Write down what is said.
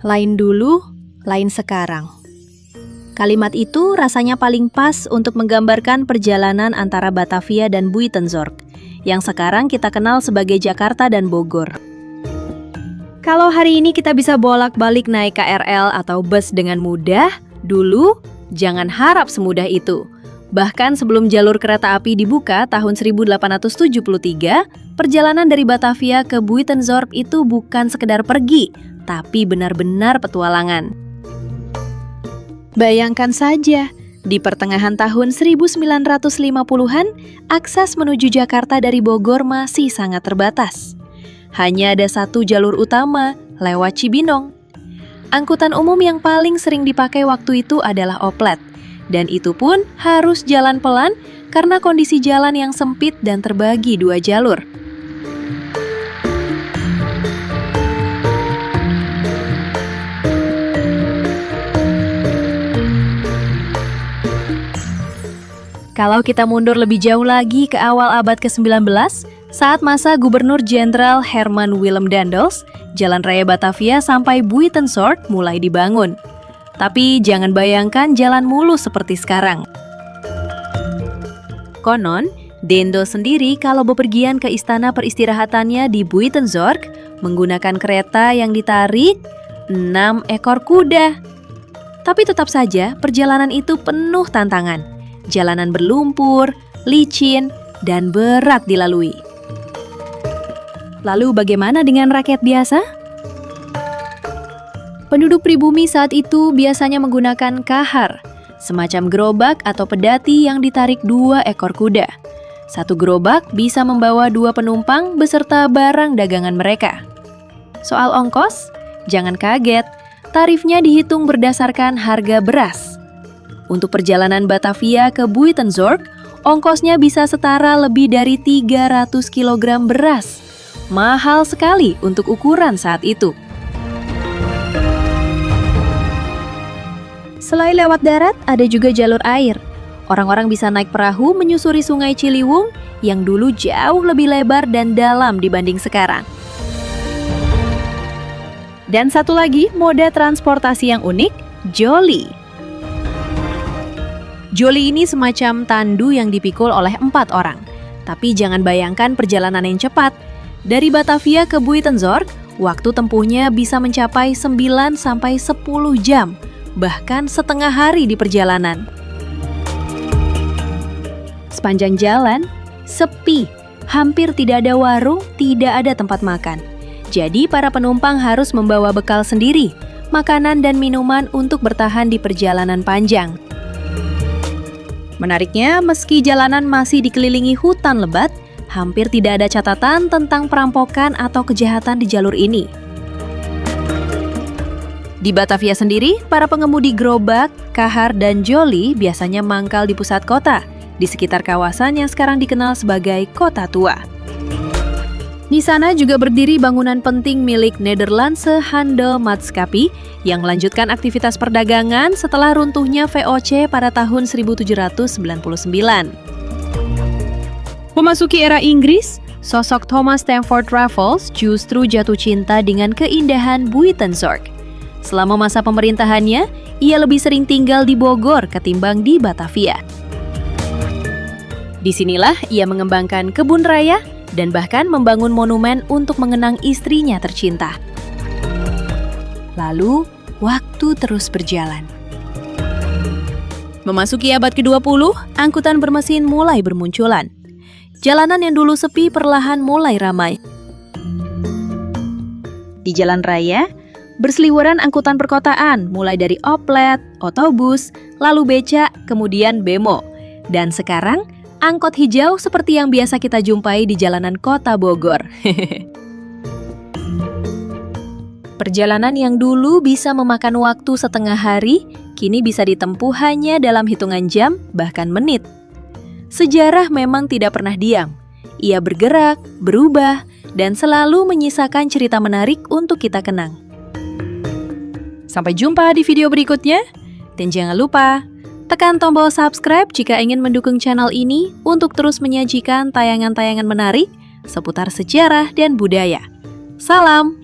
Lain dulu, lain sekarang. Kalimat itu rasanya paling pas untuk menggambarkan perjalanan antara Batavia dan Buitenzorg, yang sekarang kita kenal sebagai Jakarta dan Bogor. Kalau hari ini kita bisa bolak-balik naik KRL atau bus dengan mudah, dulu jangan harap semudah itu. Bahkan sebelum jalur kereta api dibuka tahun 1873, perjalanan dari Batavia ke Buitenzorg itu bukan sekedar pergi, tapi benar-benar petualangan. Bayangkan saja, di pertengahan tahun 1950-an, akses menuju Jakarta dari Bogor masih sangat terbatas. Hanya ada satu jalur utama, lewat Cibinong. Angkutan umum yang paling sering dipakai waktu itu adalah oplet, dan itu pun harus jalan pelan karena kondisi jalan yang sempit dan terbagi dua jalur. Kalau kita mundur lebih jauh lagi ke awal abad ke-19, saat masa Gubernur Jenderal Herman Willem Daendels, Jalan Raya Batavia sampai Buitenzorg mulai dibangun. Tapi jangan bayangkan jalan mulus seperti sekarang. Konon, Daendels sendiri kalau bepergian ke istana peristirahatannya di Buitenzorg menggunakan kereta yang ditarik 6 ekor kuda. Tapi tetap saja perjalanan itu penuh tantangan. Jalanan berlumpur, licin, dan berat dilalui. Lalu bagaimana dengan rakyat biasa? Penduduk pribumi saat itu biasanya menggunakan kahar, semacam gerobak atau pedati yang ditarik 2 ekor kuda. Satu gerobak bisa membawa 2 penumpang beserta barang dagangan mereka. Soal ongkos, jangan kaget, tarifnya dihitung berdasarkan harga beras. Untuk perjalanan Batavia ke Buitenzorg, ongkosnya bisa setara lebih dari 300 kg beras. Mahal sekali untuk ukuran saat itu. Selain lewat darat, ada juga jalur air. Orang-orang bisa naik perahu menyusuri Sungai Ciliwung yang dulu jauh lebih lebar dan dalam dibanding sekarang. Dan satu lagi moda transportasi yang unik, joli. Joli ini semacam tandu yang dipikul oleh 4 orang. Tapi jangan bayangkan perjalanan yang cepat. Dari Batavia ke Buitenzorg, waktu tempuhnya bisa mencapai 9-10 jam, bahkan setengah hari di perjalanan. Sepanjang jalan, sepi, hampir tidak ada warung, tidak ada tempat makan. Jadi para penumpang harus membawa bekal sendiri, makanan dan minuman untuk bertahan di perjalanan panjang. Menariknya, meski jalanan masih dikelilingi hutan lebat, hampir tidak ada catatan tentang perampokan atau kejahatan di jalur ini. Di Batavia sendiri, para pengemudi gerobak, kahar, dan joli biasanya mangkal di pusat kota, di sekitar kawasan yang sekarang dikenal sebagai Kota Tua. Di sana juga berdiri bangunan penting milik Nederlandse Handelsmaatschappij yang melanjutkan aktivitas perdagangan setelah runtuhnya VOC pada tahun 1799. Memasuki era Inggris, sosok Thomas Stamford Raffles justru jatuh cinta dengan keindahan Buitenzorg. Selama masa pemerintahannya, ia lebih sering tinggal di Bogor ketimbang di Batavia. Disinilah ia mengembangkan kebun raya dan bahkan membangun monumen untuk mengenang istrinya tercinta. Lalu, waktu terus berjalan. Memasuki abad ke-20, angkutan bermesin mulai bermunculan. Jalanan yang dulu sepi perlahan mulai ramai. Di jalan raya, berseliweran angkutan perkotaan, mulai dari oplet, otobus, lalu becak, kemudian bemo. Dan sekarang, angkot hijau seperti yang biasa kita jumpai di jalanan kota Bogor. Perjalanan yang dulu bisa memakan waktu setengah hari, kini bisa ditempuh hanya dalam hitungan jam, bahkan menit. Sejarah memang tidak pernah diam. Ia bergerak, berubah, dan selalu menyisakan cerita menarik untuk kita kenang. Sampai jumpa di video berikutnya, dan jangan lupa tekan tombol subscribe jika ingin mendukung channel ini untuk terus menyajikan tayangan-tayangan menarik seputar sejarah dan budaya. Salam!